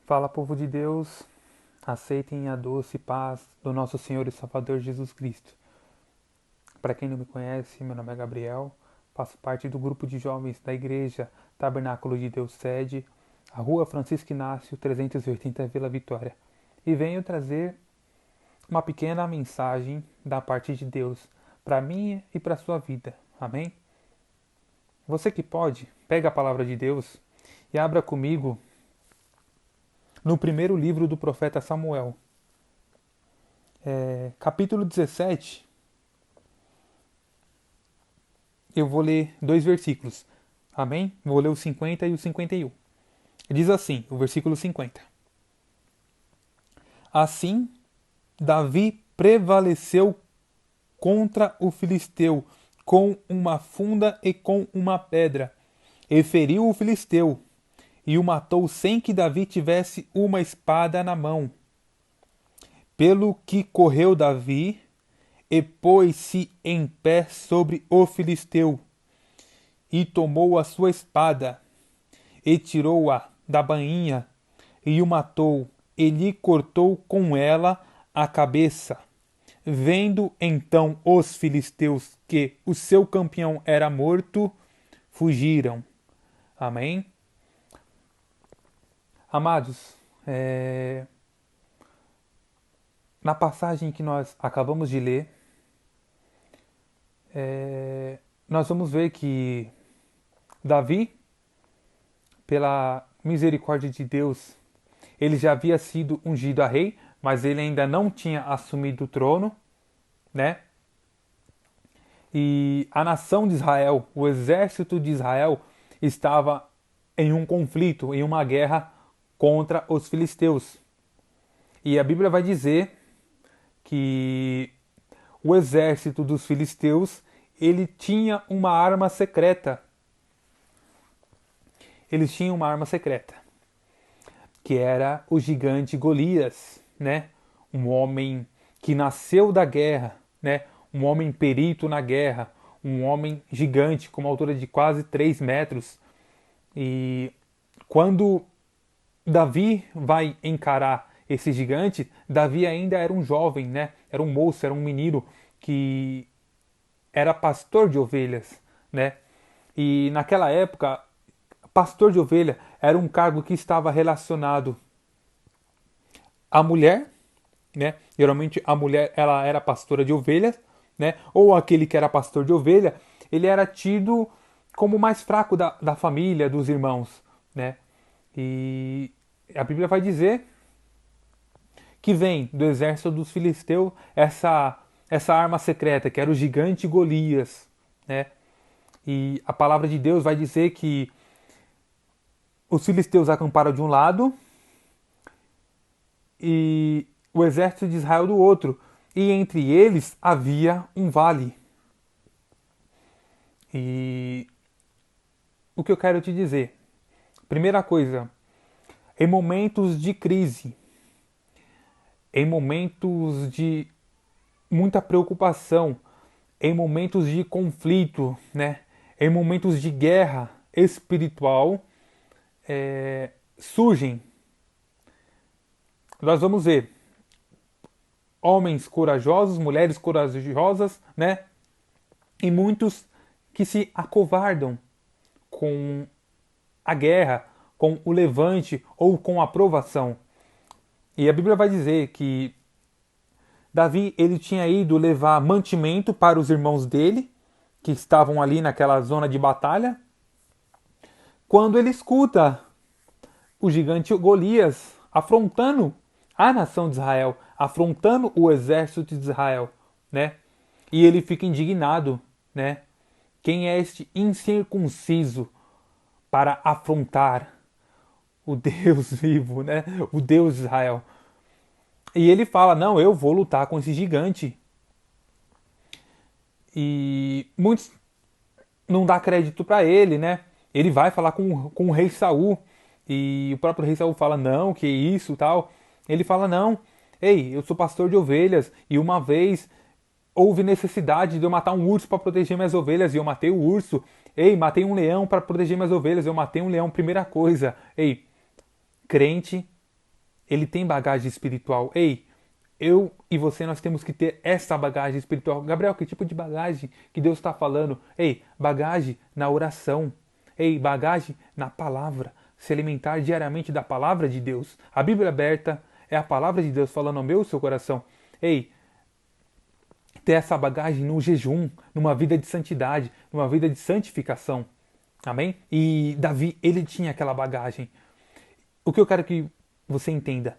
Fala, povo de Deus, aceitem a doce paz do nosso Senhor e Salvador Jesus Cristo. Para quem não me conhece, meu nome é Gabriel, faço parte do grupo de jovens da Igreja Tabernáculo de Deus Sede, a Rua Francisco Inácio 380 Vila Vitória, e venho trazer uma pequena mensagem da parte de Deus para mim e para a sua vida. Amém? Você que pode, pega a palavra de Deus e abra comigo no primeiro livro do profeta Samuel, capítulo 17. Eu vou ler dois versículos. Amém? Vou ler o 50 e o 51. Diz assim, o versículo 50. Assim, Davi prevaleceu contra o filisteu com uma funda e com uma pedra, e feriu o filisteu, e o matou sem que Davi tivesse uma espada na mão. Pelo que correu Davi e pôs-se em pé sobre o filisteu, e tomou a sua espada, e tirou-a da bainha, e o matou, e lhe cortou com ela a cabeça. Vendo então os filisteus que o seu campeão era morto, fugiram. Amém? Amados, na passagem que nós acabamos de ler, nós vamos ver que Davi, pela misericórdia de Deus, ele já havia sido ungido a rei, mas ele ainda não tinha assumido o trono, né? E a nação de Israel, o exército de Israel, estava em um conflito, em uma guerra contra os filisteus. E a Bíblia vai dizer que o exército dos filisteus, ele tinha uma arma secreta. Eles tinham uma arma secreta, que era o gigante Golias, né? Um homem que nasceu da guerra, né? Um homem perito na guerra, um homem gigante com uma altura de quase 3 metros. E quando Davi vai encarar esse gigante, Davi ainda era um jovem, né? Era um moço, era um menino que era pastor de ovelhas, né? E naquela época, pastor de ovelha era um cargo que estava relacionado à mulher, né? Geralmente a mulher ela era pastora de ovelhas, né? Ou aquele que era pastor de ovelha, ele era tido como o mais fraco da família, dos irmãos, né? E a Bíblia vai dizer que vem do exército dos filisteus essa arma secreta, que era o gigante Golias, né? E a palavra de Deus vai dizer que os filisteus acamparam de um lado e o exército de Israel do outro, e entre eles havia um vale. E o que eu quero te dizer? Primeira coisa, em momentos de crise, em momentos de muita preocupação, em momentos de conflito, né? Em momentos de guerra espiritual, surgem, nós vamos ver, homens corajosos, mulheres corajosas, né? E muitos que se acovardam com a guerra, com o levante ou com a provação. E a Bíblia vai dizer que Davi ele tinha ido levar mantimento para os irmãos dele, que estavam ali naquela zona de batalha, quando ele escuta o gigante Golias afrontando a nação de Israel, afrontando o exército de Israel, né? E ele fica indignado, né? Quem é este incircunciso para afrontar o Deus vivo, né? O Deus de Israel. E ele fala: "Não, eu vou lutar com esse gigante". E muitos não dá crédito para ele, né? Ele vai falar com o rei Saul e o próprio rei Saul fala: "Não, que isso, tal". Ele fala: "Não, ei, eu sou pastor de ovelhas e uma vez houve necessidade de eu matar um urso para proteger minhas ovelhas e eu matei o urso. Ei, matei um leão para proteger minhas ovelhas, eu matei um leão". Primeira coisa, ei, crente ele tem bagagem espiritual. Ei, eu e você, nós temos que ter essa bagagem espiritual. Gabriel, que tipo de bagagem que Deus está falando? Ei, bagagem na oração. Ei, bagagem na palavra. Se alimentar diariamente da palavra de Deus. A Bíblia aberta é a palavra de Deus falando ao meu e seu coração. Ei, ter essa bagagem no jejum, numa vida de santidade, numa vida de santificação. Amém? E Davi, ele tinha aquela bagagem. O que eu quero que você entenda.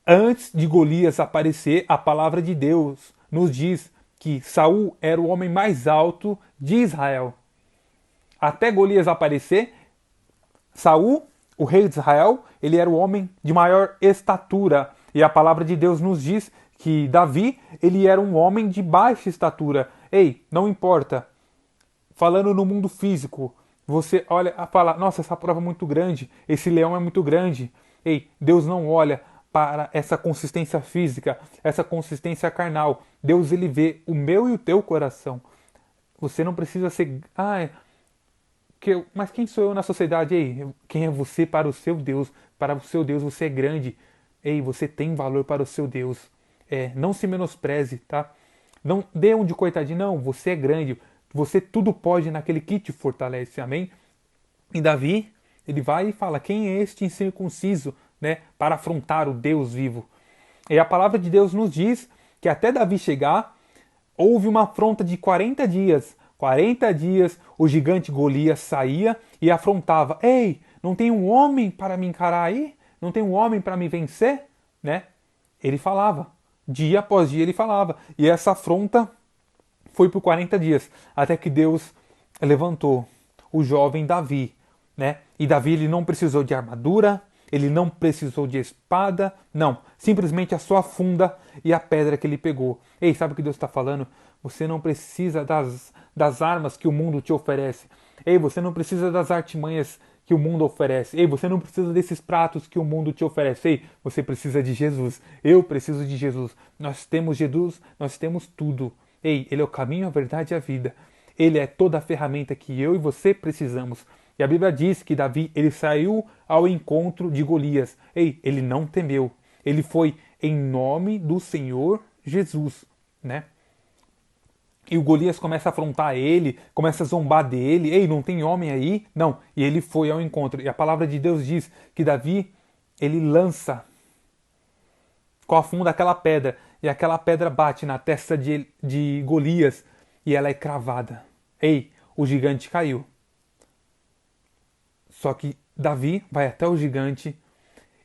Antes de Golias aparecer, a palavra de Deus nos diz que Saul era o homem mais alto de Israel. Até Golias aparecer, Saul, o rei de Israel, ele era o homem de maior estatura. E a palavra de Deus nos diz que Davi, ele era um homem de baixa estatura. Ei, não importa. Falando no mundo físico, você olha e fala, nossa, essa prova é muito grande, esse leão é muito grande. Ei, Deus não olha para essa consistência física, essa consistência carnal. Deus, ele vê o meu e o teu coração. Você não precisa ser... mas quem sou eu na sociedade? Ei, quem é você para o seu Deus? Para o seu Deus você é grande. Ei, você tem valor para o seu Deus. Não se menospreze, tá? Não dê um de coitadinho. Não, você é grande. Você tudo pode naquele que te fortalece. Amém? E Davi, ele vai e fala, quem é este incircunciso, né, para afrontar o Deus vivo? E a palavra de Deus nos diz que até Davi chegar, houve uma afronta de 40 dias. 40 dias o gigante Golias saía e afrontava. Ei, não tem um homem para me encarar aí? Não tem um homem para me vencer? Né? Ele falava. Dia após dia ele falava. E essa afronta foi por 40 dias. Até que Deus levantou o jovem Davi. Né? E Davi, ele não precisou de armadura, ele não precisou de espada, não. Simplesmente a sua funda e a pedra que ele pegou. Ei, sabe o que Deus está falando? Você não precisa das armas que o mundo te oferece. Ei, você não precisa das artimanhas que o mundo oferece. Ei, você não precisa desses pratos que o mundo te oferece. Ei, você precisa de Jesus. Eu preciso de Jesus. Nós temos Jesus, nós temos tudo. Ei, Ele é o caminho, a verdade e a vida. Ele é toda a ferramenta que eu e você precisamos. E a Bíblia diz que Davi, ele saiu ao encontro de Golias. Ei, ele não temeu. Ele foi em nome do Senhor Jesus, né? E o Golias começa a afrontar ele, começa a zombar dele. Ei, não tem homem aí? Não. E ele foi ao encontro. E a palavra de Deus diz que Davi, ele lança com a funda aquela pedra. E aquela pedra bate na testa de Golias e ela é cravada. Ei, o gigante caiu. Só que Davi vai até o gigante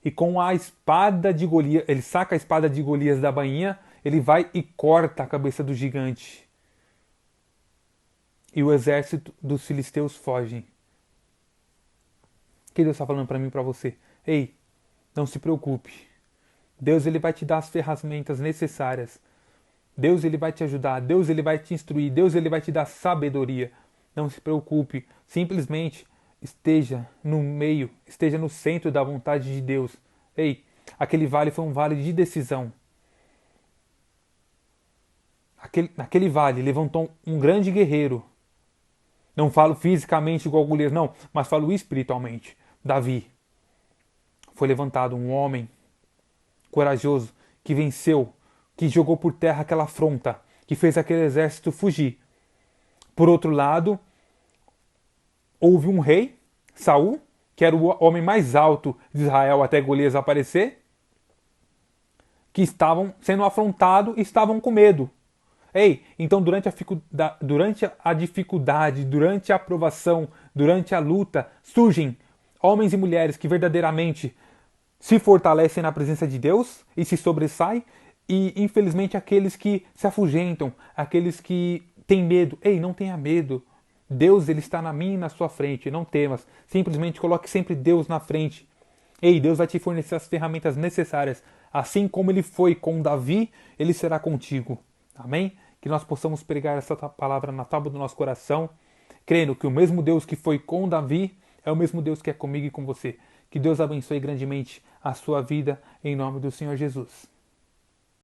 e com a espada de Golias, ele saca a espada de Golias da bainha, ele vai e corta a cabeça do gigante. E o exército dos filisteus fogem. O que Deus está falando para mim e para você? Ei, não se preocupe. Deus, ele vai te dar as ferramentas necessárias. Deus, ele vai te ajudar. Deus, ele vai te instruir. Deus, ele vai te dar sabedoria. Não se preocupe. Simplesmente esteja no meio, esteja no centro da vontade de Deus. Ei, aquele vale foi um vale de decisão. Naquele vale levantou um grande guerreiro. Não falo fisicamente igual Golias, não, mas falo espiritualmente. Davi. Foi levantado um homem corajoso que venceu, que jogou por terra aquela afronta, que fez aquele exército fugir. Por outro lado, houve um rei, Saul, que era o homem mais alto de Israel até Golias aparecer, que estavam sendo afrontados e estavam com medo. Ei, então durante a dificuldade, durante a provação, durante a luta, surgem homens e mulheres que verdadeiramente se fortalecem na presença de Deus e se sobressaem, e infelizmente aqueles que se afugentam, aqueles que têm medo. Ei, não tenha medo. Deus, ele está na minha e na sua frente, não temas. Simplesmente coloque sempre Deus na frente. Ei, Deus vai te fornecer as ferramentas necessárias. Assim como ele foi com Davi, ele será contigo. Amém? Que nós possamos pregar essa palavra na tábua do nosso coração, crendo que o mesmo Deus que foi com Davi é o mesmo Deus que é comigo e com você. Que Deus abençoe grandemente a sua vida, em nome do Senhor Jesus.